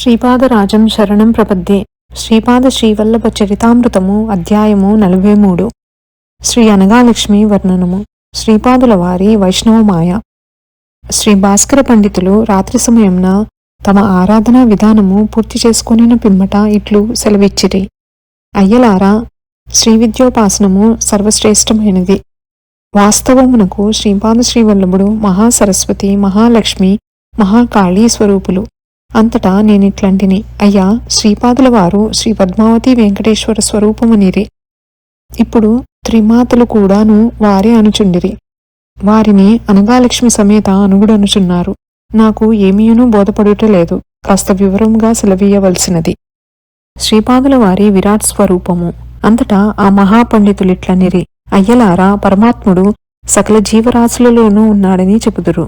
శ్రీపాదరాజం శరణం ప్రపద్యే. శ్రీపాద శ్రీవల్లభ చరితామృతము అధ్యాయము 43. శ్రీ అనగాలక్ష్మి వర్ణనము. శ్రీపాదుల వారి వైష్ణవమాయ. శ్రీ భాస్కర పండితులు రాత్రి సమయంన తమ ఆరాధనా విధానము పూర్తి చేసుకొనిన పిమ్మట ఇట్లు సెలవిచ్చిరి. అయ్యలారా, శ్రీ విద్యోపాసనము సర్వశ్రేష్టమైనది. వాస్తవమునకు శ్రీపాద శ్రీవల్లభుడు మహాసరస్వతి, మహాలక్ష్మి, మహాకాళీ స్వరూపులు. అంతటా నేనిట్లంటిని, అయ్యా, శ్రీపాదుల వారు శ్రీ పద్మావతి వెంకటేశ్వర స్వరూపమునిరి. ఇప్పుడు త్రిమాతలు కూడాను వారే అనుచుండిరి. వారిని అనగాలక్ష్మి సమేత అనుగుడనుచున్నారు. నాకు ఏమీయును బోధపడుటలేదు. కాస్త వివరంగా సెలవీయవలసినది. శ్రీపాదుల వారి విరాట్ స్వరూపము. అంతటా ఆ మహాపండితులిట్లనిరి, అయ్యలారా, పరమాత్ముడు సకల జీవరాశులలోనూ ఉన్నాడని చెప్పుదురు.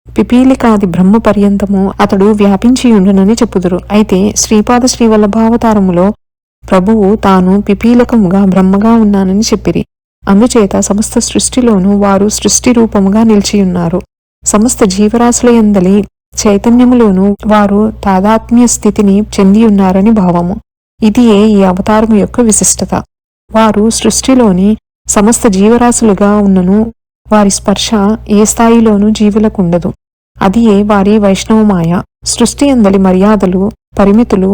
పిపీలికాది బ్రహ్మ పర్యంతము అతడు వ్యాపించియుండునని చెప్పుదురు. అయితే శ్రీపాద శ్రీవల్లభావతారములో ప్రభువు తాను పిపీలకముగా బ్రహ్మగా ఉన్నానని చెప్పిరి. అందుచేత సమస్త సృష్టిలోనూ వారు సృష్టి రూపముగా నిలిచియున్నారు. సమస్త జీవరాశులయందలి చైతన్యములోనూ వారు తాదాత్మ్య స్థితిని చెందియున్నారని భావము. ఇదియే ఈ అవతారము యొక్క విశిష్టత. వారు సృష్టిలోని సమస్త జీవరాశులుగా ఉన్నను వారి స్పర్శ ఏ స్థాయిలోనూ జీవులకుండదు. అదియే వారి వైష్ణవమాయ. సృష్టి అందలి మర్యాదలు, పరిమితులు,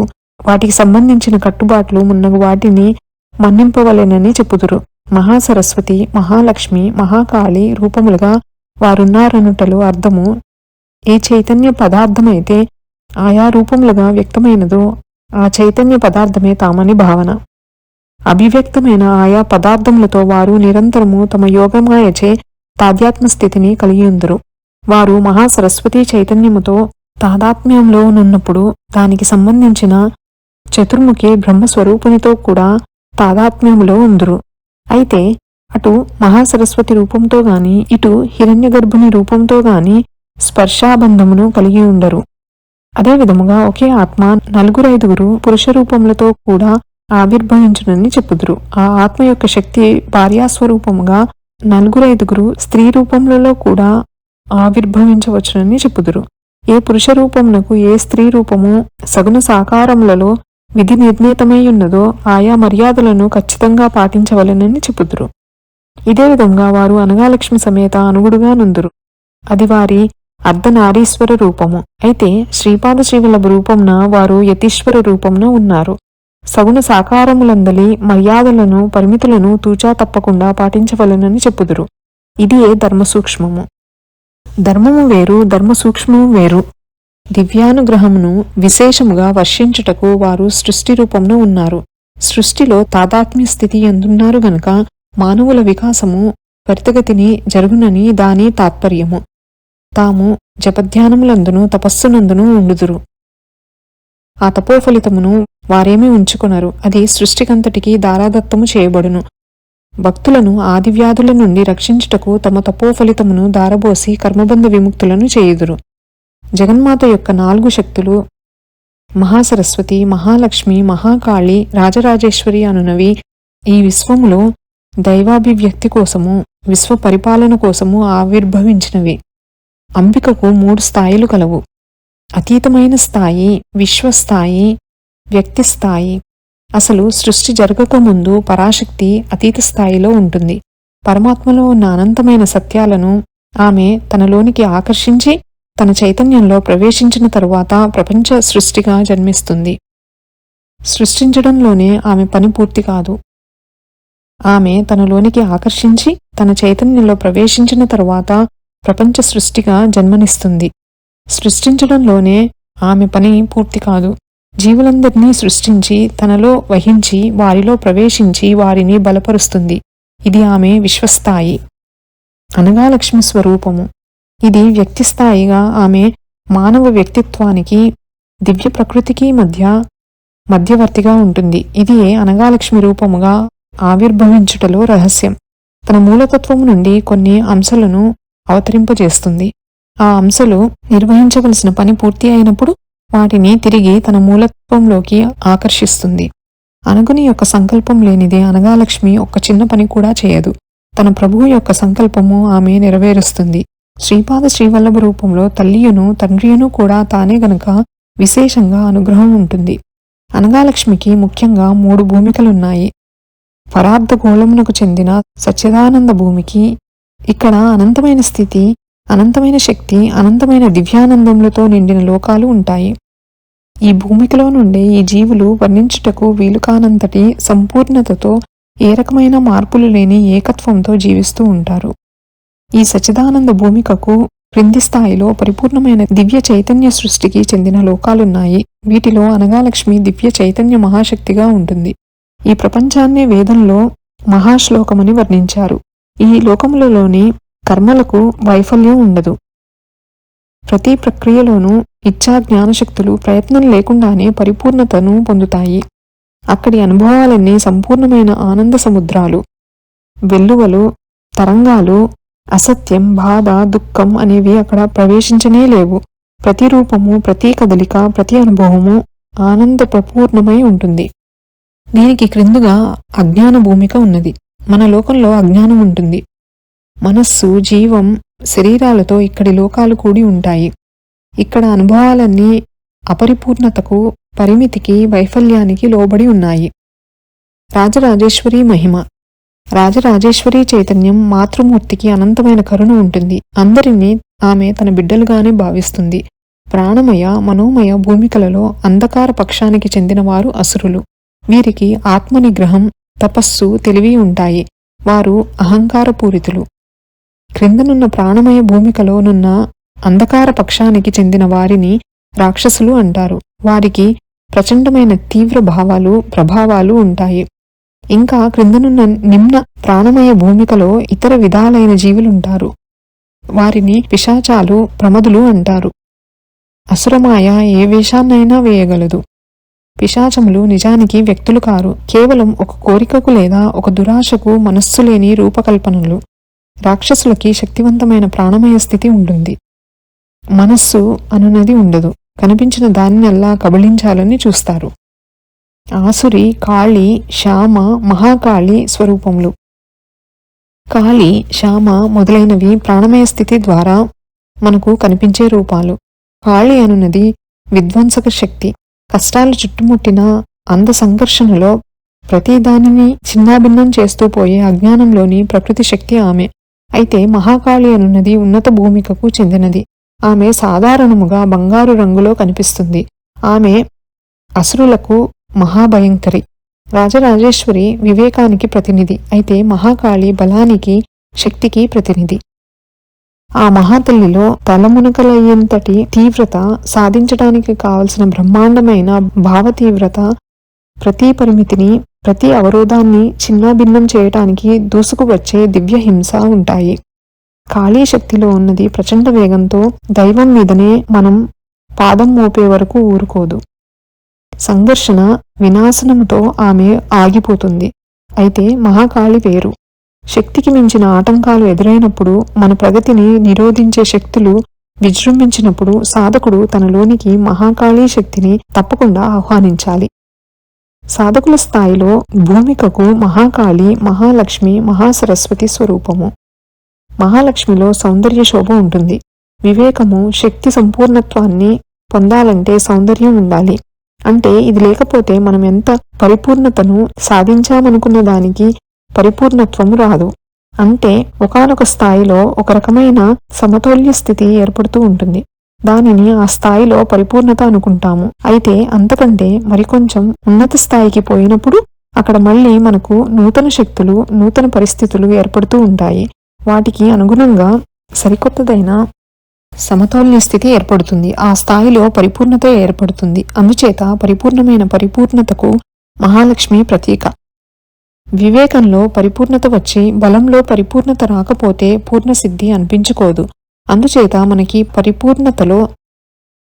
వాటికి సంబంధించిన కట్టుబాట్లు మున్నగు వాటిని మన్నింపవలెనని చెప్పుదురు. మహాసరస్వతి, మహాలక్ష్మి, మహాకాళి రూపములుగా వారున్నారనుటలో అర్థము, ఏ చైతన్య పదార్థమైతే ఆయా రూపములుగా వ్యక్తమైనదో ఆ చైతన్య పదార్థమే తామని భావన. అభివ్యక్తమైన ఆయా పదార్థములతో వారు నిరంతరము తమ యోగమాయచే తాదాత్మ్య స్థితిని కలిగియుందురు. వారు మహాసరస్వతి చైతన్యముతో తాదాత్మ్యంలో నున్నప్పుడు దానికి సంబంధించిన చతుర్ముఖి బ్రహ్మస్వరూపునితో కూడా తాదాత్మ్యములో ఉందురు. అయితే అటు మహాసరస్వతి రూపంతో గాని ఇటు హిరణ్యగర్భుని రూపంతో గాని స్పర్శాబంధమును కలిగి ఉండరు. అదే విధముగా ఒకే ఆత్మ నలుగురైదుగురు పురుష రూపములతో కూడా ఆవిర్భవించునని చెప్పుదురు. ఆ ఆత్మ యొక్క శక్తి భార్యాస్వరూపముగా నలుగురైదుగురు స్త్రీ రూపములలో కూడా ఆవిర్భవించవచ్చునని చెప్పుదురు. ఏ పురుష రూపమునకు ఏ స్త్రీ రూపము సగుణ సాకారములలో విధి నిర్ణీతమై ఉన్నదో ఆయా మర్యాదలను ఖచ్చితంగా పాటించవలెనని చెప్పుదురు. ఇదే విధంగా వారు అనగాలక్ష్మి సమేత అనుగుడుగా నుందురు. అది వారి అర్ధనారీశ్వర రూపము. అయితే శ్రీపాద శ్రీవల్లభ రూపంన వారు యతీశ్వర రూపంన ఉన్నారు. సగుణ సాకారములందలి మర్యాదలను, పరిమితులను తూచా తప్పకుండా పాటించవలెనని చెప్పుదురు. ఇది ఏ ధర్మ సూక్ష్మము. ధర్మము వేరు, ధర్మ సూక్ష్మము వేరు. దివ్యానుగ్రహమును విశేషముగా వర్షించుటకు వారు సృష్టి రూపంలో ఉన్నారు. సృష్టిలో తాదాత్మ్య స్థితి ఎందున్నారు గనుక మానవుల వికాసము త్వరితగతిని జరుగునని దాని తాత్పర్యము. తాము జపధ్యానములందును తపస్సునందును ఉండుదురు. ఆ తపోఫలితమును వారేమీ ఉంచుకొనరు. అది సృష్టికంతటికి దారాదత్తము చేయబడును. భక్తులను ఆదివ్యాధుల నుండి రక్షించుటకు తమ తపోఫలితమును దారబోసి కర్మబంధ విముక్తులను చేయుదురు. జగన్మాత యొక్క 4 శక్తులు మహాసరస్వతి, మహాలక్ష్మి, మహాకాళి, రాజరాజేశ్వరి అనునవి ఈ విశ్వములో దైవాభివ్యక్తి కోసము, విశ్వ పరిపాలన కోసము ఆవిర్భవించినవి. అంబికకు 3 స్థాయిలు కలవు. అతీతమైన స్థాయి, విశ్వస్థాయి, వ్యక్తి స్థాయి. అసలు సృష్టి జరగకముందు పరాశక్తి అతీత స్థాయిలో ఉంటుంది. పరమాత్మలో ఉన్న అనంతమైన సత్యాలను ఆమె తనలోనికి ఆకర్షించి తన చైతన్యంలో ప్రవేశించిన తరువాత ప్రపంచ సృష్టిగా జన్మిస్తుంది. సృష్టించడంలోనే ఆమె పని పూర్తి కాదు. ఆమె తనలోనికి ఆకర్షించి తన చైతన్యంలో ప్రవేశించిన తరువాత ప్రపంచ సృష్టిగా జన్మనిస్తుంది. సృష్టించడంలోనే ఆమె పని పూర్తి కాదు. జీవులందరినీ సృష్టించి తనలో వహించి వారిలో ప్రవేశించి వారిని బలపరుస్తుంది. ఇది ఆమె విశ్వస్థాయి, అనగాలక్ష్మి స్వరూపము. ఇది వ్యక్తిస్థాయిగా ఆమె మానవ వ్యక్తిత్వానికి, దివ్య ప్రకృతికి మధ్యవర్తిగా ఉంటుంది. ఇది అనగాలక్ష్మి రూపముగా ఆవిర్భవించుటలో రహస్యం. తన మూలతత్వము నుండి కొన్ని అంశాలను అవతరింపజేస్తుంది. ఆ అంశాలు నిర్వహించవలసిన పని పూర్తి అయినప్పుడు వాటిని తిరిగి తన మూలత్వంలోకి ఆకర్షిస్తుంది. అనగుని యొక్క సంకల్పం లేనిదే అనగాలక్ష్మి ఒక్క చిన్న పని కూడా చేయదు. తన ప్రభువు యొక్క సంకల్పము ఆమె నెరవేరుస్తుంది. శ్రీపాద శ్రీవల్లభ రూపంలో తల్లియును తండ్రియును కూడా తానే గనుక విశేషంగా అనుగ్రహం ఉంటుంది. అనగాలక్ష్మికి ముఖ్యంగా 3 భూమికలున్నాయి. పరార్ధగోళమునకు చెందిన సచ్చిదానంద భూమికి ఇక్కడ అనంతమైన స్థితి, అనంతమైన శక్తి, అనంతమైన దివ్యానందములతో నిండిన లోకాలు ఉంటాయి. ఈ భూమికలో నుండే ఈ జీవులు వర్ణించుటకు వీలుకానంతటి సంపూర్ణతతో ఏ రకమైన మార్పులు లేని ఏకత్వంతో జీవిస్తూ ఉంటారు. ఈ సచ్చిదానంద భూమికకు క్రింది స్థాయిలో పరిపూర్ణమైన దివ్య చైతన్య సృష్టికి చెందిన లోకాలున్నాయి. వీటిలో అనగాలక్ష్మి దివ్య చైతన్య మహాశక్తిగా ఉంటుంది. ఈ ప్రపంచాన్నే వేదంలో మహాశ్లోకమని వర్ణించారు. ఈ లోకములలోని కర్మలకు వైఫల్యం ఉండదు. ప్రతి ప్రక్రియలోనూ ఇచ్ఛా జ్ఞానశక్తులు ప్రయత్నం లేకుండానే పరిపూర్ణతను పొందుతాయి. అక్కడి అనుభవాలన్నీ సంపూర్ణమైన ఆనంద సముద్రాలు. వెల్లువలు, తరంగాలు, అసత్యం, బాధ, దుఃఖం అనేవి అక్కడ ప్రవేశించనే లేవు. ప్రతి రూపము, ప్రతి కదలిక, ప్రతి అనుభవము ఆనంద ప్రపూర్ణమై ఉంటుంది. దీనికి క్రిందుగా అజ్ఞాన భూమిక ఉన్నది. మన లోకంలో అజ్ఞానం ఉంటుంది. మనస్సు, జీవం, శరీరాలతో ఇక్కడి లోకాలు కూడి ఉంటాయి. ఇక్కడ అనుభవాలన్నీ అపరిపూర్ణతకు, పరిమితికి, వైఫల్యానికి లోబడి ఉన్నాయి. రాజరాజేశ్వరి మహిమ. రాజరాజేశ్వరి చైతన్యం మాతృమూర్తికి అనంతమైన కరుణ ఉంటుంది. అందరినీ ఆమె తన బిడ్డలుగానే భావిస్తుంది. ప్రాణమయ, మనోమయ భూమికలలో అంధకార పక్షానికి చెందినవారు అసురులు. వీరికి ఆత్మనిగ్రహం, తపస్సు, తెలివి ఉంటాయి. వారు అహంకారపూరితులు. క్రిందనున్న ప్రాణమయ భూమికలోనున్న అంధకార పక్షానికి చెందిన వారిని రాక్షసులు అంటారు. వారికి ప్రచండమైన తీవ్ర భావాలు, ప్రభావాలు ఉంటాయి. ఇంకా క్రిందనున్న నిమ్న ప్రాణమయ భూమికలో ఇతర విధాలైన జీవులుంటారు. వారిని పిశాచాలు, ప్రమదులు అంటారు. అసురమాయ ఏ వేషాన్నైనా వేయగలదు. పిశాచములు నిజానికి వ్యక్తులు కారు, కేవలం ఒక కోరికకు లేదా ఒక దురాశకు మనస్సు లేని రూపకల్పనలు. రాక్షసులకి శక్తివంతమైన ప్రాణమయ స్థితి ఉంటుంది. మనస్సు అనునది ఉండదు. కనిపించిన దానినల్లా కబళించాలని చూస్తారు. ఆసురి, కాళి, శ్యామ, మహాకాళి స్వరూపములు. కాళి, శ్యామ మొదలైనవి ప్రాణమయ స్థితి ద్వారా మనకు కనిపించే రూపాలు. కాళి అనున్నది విధ్వంసక శక్తి. కష్టాలు చుట్టుముట్టిన అంద సంఘర్షణలో ప్రతి దానిని చిన్నాభిన్నం చేస్తూ పోయే అజ్ఞానంలోని ప్రకృతి శక్తి ఆమె. అయితే మహాకాళి అనున్నది ఉన్నత భూమికకు చెందినది. ఆమె సాధారణముగా బంగారు రంగులో కనిపిస్తుంది. ఆమె అసురులకు మహాభయంకరి. రాజరాజేశ్వరి వివేకానికి ప్రతినిధి. అయితే మహాకాళి బలానికి, శక్తికి ప్రతినిధి. ఆ మహాతల్లిలో తలమునకలయ్యేంతటి తీవ్రత, సాధించడానికి కావలసిన బ్రహ్మాండమైన భావతీవ్రత, ప్రతి పరిమితిని, ప్రతి అవరోధాన్ని చిన్నాభిన్నం చేయటానికి దూసుకువచ్చే దివ్య హింస ఉంటాయి. కాళీ శక్తిలో ఉన్నది ప్రచండ వేగంతో దైవం మీదనే మనం పాదం మోపే వరకు ఊరుకోదు. సంఘర్షణ, వినాశనముతో ఆమె ఆగిపోతుంది. అయితే మహాకాళి వేరు. శక్తికి మించిన ఆటంకాలు ఎదురైనప్పుడు, మన ప్రగతిని నిరోధించే శక్తులు విజృంభించినప్పుడు సాధకుడు తనలోనికి మహాకాళీ శక్తిని తప్పకుండా ఆహ్వానించాలి. సాధకుల స్థాయిలో భూమికకు మహాకాళి, మహాలక్ష్మి, మహాసరస్వతి స్వరూపము. మహాలక్ష్మిలో సౌందర్య శోభ ఉంటుంది. వివేకము, శక్తి సంపూర్ణత్వాన్ని పొందాలంటే సౌందర్యం ఉండాలి. అంటే ఇది లేకపోతే మనం ఎంత పరిపూర్ణతను సాధించామనుకున్న దానికి పరిపూర్ణత్వము రాదు. అంటే ఒకానొక స్థాయిలో ఒక రకమైన సమతౌల్య స్థితి ఏర్పడుతూ ఉంటుంది. దానిని ఆ స్థాయిలో పరిపూర్ణత అనుకుంటాము. అయితే అంతకంటే మరికొంచెం ఉన్నత స్థాయికి పోయినప్పుడు అక్కడ మళ్ళీ మనకు నూతన శక్తులు, నూతన పరిస్థితులు ఏర్పడుతూ ఉంటాయి. వాటికి అనుగుణంగా సరికొత్తదైన సమతౌల్య స్థితి ఏర్పడుతుంది. ఆ స్థాయిలో పరిపూర్ణత ఏర్పడుతుంది. అందుచేత పరిపూర్ణమైన పరిపూర్ణతకు మహాలక్ష్మి ప్రతీక. వివేకంలో పరిపూర్ణత వచ్చి బలంలో పరిపూర్ణత రాకపోతే పూర్ణసిద్ధి అనిపించుకోదు. అందుచేత మనకి పరిపూర్ణతలో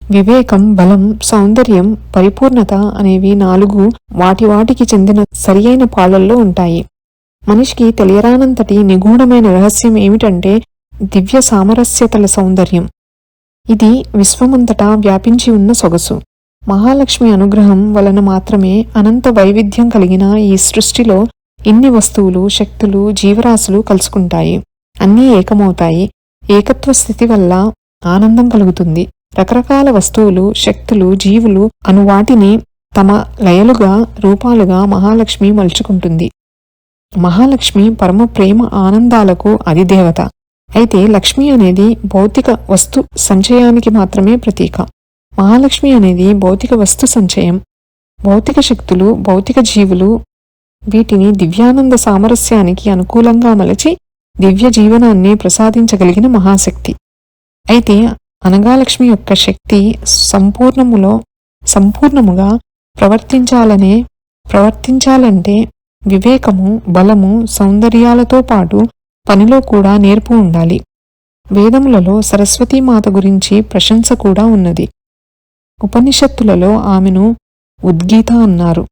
వివేకం, బలం, సౌందర్యం, పరిపూర్ణత అనేవి 4 వాటికి చెందిన సరియైన పాళ్ళల్లో ఉంటాయి. మనిషికి తెలియరానంతటి నిగూఢమైన రహస్యం ఏమిటంటే దివ్య సామరస్యతల సౌందర్యం. ఇది విశ్వమంతటా వ్యాపించి ఉన్న సొగసు. మహాలక్ష్మి అనుగ్రహం వలన మాత్రమే అనంత వైవిధ్యం కలిగిన ఈ సృష్టిలో ఇన్ని వస్తువులు, శక్తులు, జీవరాశులు కలుసుకుంటాయి. అన్నీ ఏకమవుతాయి. ఏకత్వ స్థితి వల్ల ఆనందం కలుగుతుంది. రకరకాల వస్తువులు, శక్తులు, జీవులు అను వాటిని తమ లయలుగా, రూపాలుగా మహాలక్ష్మి మలుచుకుంటుంది. మహాలక్ష్మి పరమ ప్రేమ ఆనందాలకు అధిదేవత. అయితే లక్ష్మి అనేది భౌతిక వస్తు సంచయానికి మాత్రమే ప్రతీక. మహాలక్ష్మి అనేది భౌతిక వస్తు సంచయం. భౌతిక శక్తులు, భౌతిక జీవులు వీటిని దివ్యానంద సామరస్యానికి అనుకూలంగా మలచి దివ్య జీవనాన్ని ప్రసాదించగలిగిన మహాశక్తి. అయితే అనగాలక్ష్మి యొక్క శక్తి సంపూర్ణముగా ప్రవర్తించాలంటే వివేకము, బలము, సౌందర్యాలతో పాటు పనిలో కూడా నేర్పు ఉండాలి. వేదములలో సరస్వతీమాత గురించి ప్రశంస కూడా ఉన్నది. ఉపనిషత్తులలో ఆమెను ఉద్గీత అన్నారు.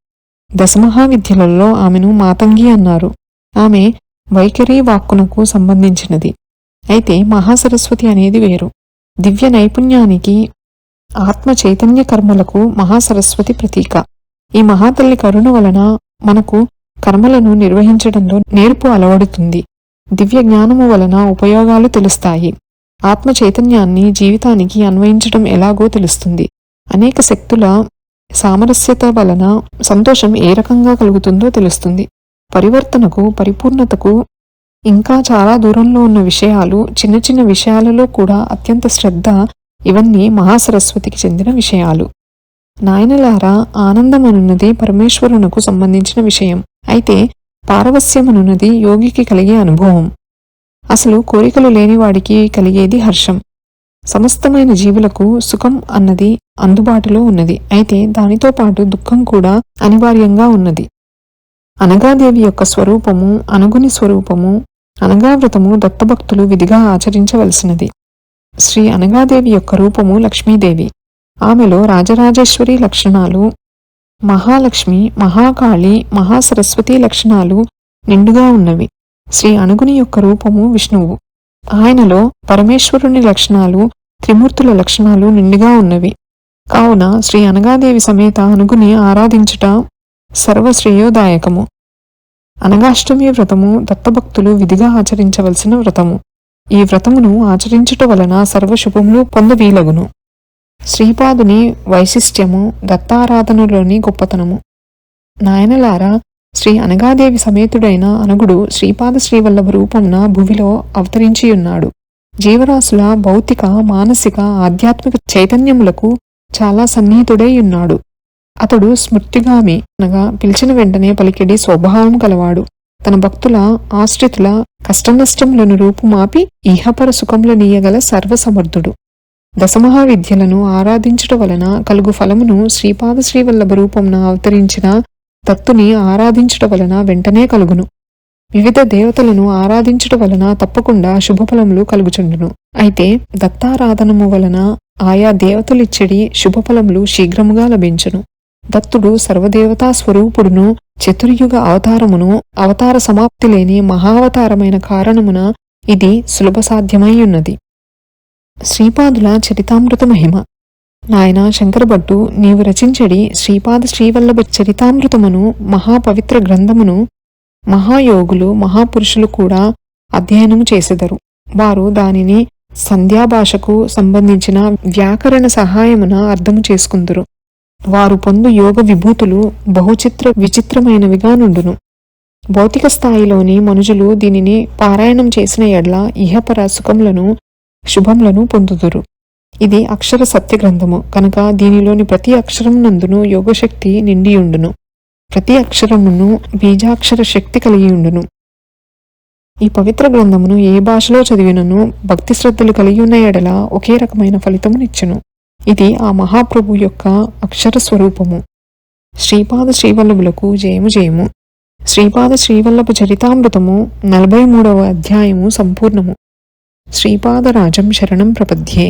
దశమహావిద్యలలో ఆమెను మాతంగి అన్నారు. ఆమె వైఖరి వాక్కునకు సంబంధించినది. అయితే మహాసరస్వతి అనేది వేరు. దివ్య నైపుణ్యానికి, ఆత్మ చైతన్య కర్మలకు మహాసరస్వతి ప్రతీక. ఈ మహాతల్లి కరుణ వలన మనకు కర్మలను నిర్వహించడంలో నేర్పు అలవడుతుంది. దివ్య జ్ఞానము వలన ఉపయోగాలు తెలుస్తాయి. ఆత్మ చైతన్యాన్ని జీవితానికి అన్వయించడం ఎలాగో తెలుస్తుంది. అనేక శక్తుల సామరస్యత వలన సంతోషం ఏ రకంగా కలుగుతుందో తెలుస్తుంది. పరివర్తనకు, పరిపూర్ణతకు ఇంకా చాలా దూరంలో ఉన్న విషయాలు, చిన్న చిన్న విషయాలలో కూడా అత్యంత శ్రద్ధ, ఇవన్నీ మహాసరస్వతికి చెందిన విషయాలు. నాయనలారా, ఆనందమనున్నది పరమేశ్వరునకు సంబంధించిన విషయం. అయితే పారవస్యమనున్నది యోగికి కలిగే అనుభవం. అసలు కోరికలు లేనివాడికి కలిగేది హర్షం. సమస్తమైన జీవులకు సుఖం అన్నది అందుబాటులో ఉన్నది. అయితే దానితో పాటు దుఃఖం కూడా అనివార్యంగా ఉన్నది. అనగాదేవి యొక్క స్వరూపము, అనుగుని స్వరూపము, అనగావ్రతము దత్తభక్తులు విధిగా ఆచరించవలసినది. శ్రీ అనగాదేవి యొక్క రూపము లక్ష్మీదేవి. ఆమెలో రాజరాజేశ్వరి లక్షణాలు, మహాలక్ష్మి, మహాకాళి, మహాసరస్వతి లక్షణాలు నిండుగా ఉన్నవి. శ్రీ అనుగుని యొక్క రూపము విష్ణువు. ఆయనలో పరమేశ్వరుని లక్షణాలు, త్రిమూర్తుల లక్షణాలు నిండుగా ఉన్నవి. కావున శ్రీ అనగాదేవి సమేత అనుగుని ఆరాధించుట సర్వశ్రేయోదాయకము. అనగాష్టమి వ్రతము దత్తభక్తులు విధిగా ఆచరించవలసిన వ్రతము. ఈ వ్రతమును ఆచరించుట వలన సర్వశుభములు పొందవీలగును. శ్రీపాదుని వైశిష్ట్యము, దత్తారాధనలోని గొప్పతనము. నాయనలారా, శ్రీ అనగాదేవి సమేతుడైన అనుగుడు శ్రీపాద శ్రీవల్లభ రూపంన భువిలో అవతరించియున్నాడు. జీవరాశుల భౌతిక, మానసిక, ఆధ్యాత్మిక చైతన్యములకు చాలా సన్నిహితుడై ఉన్నాడు. అతడు స్మృతిగామి అనగా పిలిచిన వెంటనే పలికెడి స్వభావం కలవాడు. తన భక్తుల, ఆశ్రితుల కష్టనష్టములను రూపుమాపి ఇహపర సుఖములనీయగల సర్వసమర్థుడు. దశమహావిద్యలను ఆరాధించుట వలన కలుగు ఫలమును శ్రీపాద శ్రీవల్లభ రూపంన అవతరించిన దత్తుని ఆరాధించుట వలన వెంటనే కలుగును. వివిధ దేవతలను ఆరాధించుట వలన తప్పకుండా శుభఫలములు కలుగుచుండును. అయితే దత్తారాధనము వలన ఆయా దేవతలిచ్చడి శుభఫలములు శీఘ్రముగా లభించును. దత్తుడు సర్వదేవతా స్వరూపుడును, చతుర్యుగ అవతారమును, అవతార సమాప్తి లేని మహావతారమైన కారణమున ఇది సులభ సాధ్యమై ఉన్నది. శ్రీపాదుల చరితామృత మహిమ. నాయన శంకరభట్టు, నీవు రచించడి శ్రీపాద శ్రీవల్లభ చరితామృతమును, మహాపవిత్ర గ్రంథమును మహాయోగులు, మహాపురుషులు కూడా అధ్యయనము చేసెదరు. వారు దానిని సంధ్యాభాషకు సంబంధించిన వ్యాకరణ సహాయమున అర్థము చేసుకుందురు. వారు పొందు యోగ విభూతులు బహుచిత్ర విచిత్రమైనవిగా నుండును. భౌతిక స్థాయిలోని మనుషులు దీనిని పారాయణం చేసిన ఎడ్ల ఇహపర సుఖములను, శుభములను పొందుదురు. ఇది అక్షర సత్య గ్రంథము కనుక దీనిలోని ప్రతి అక్షరం నందును యోగశక్తి నిండియుండును. ప్రతి అక్షరమును బీజాక్షర శక్తి కలిగియుండును. ఈ పవిత్ర గ్రంథమును ఏ భాషలో చదివినను భక్తి శ్రద్ధలు కలిగి ఉన్న ఎడల ఒకే రకమైన ఫలితమునిచ్చును. ఇది ఆ మహాప్రభు యొక్క అక్షర స్వరూపము. శ్రీపాద శ్రీవల్లభులకు జయము జయము. శ్రీపాద శ్రీవల్లభ చరితామృతము 43వ అధ్యాయము సంపూర్ణము. శ్రీపాదరాజం శరణం ప్రపద్యే.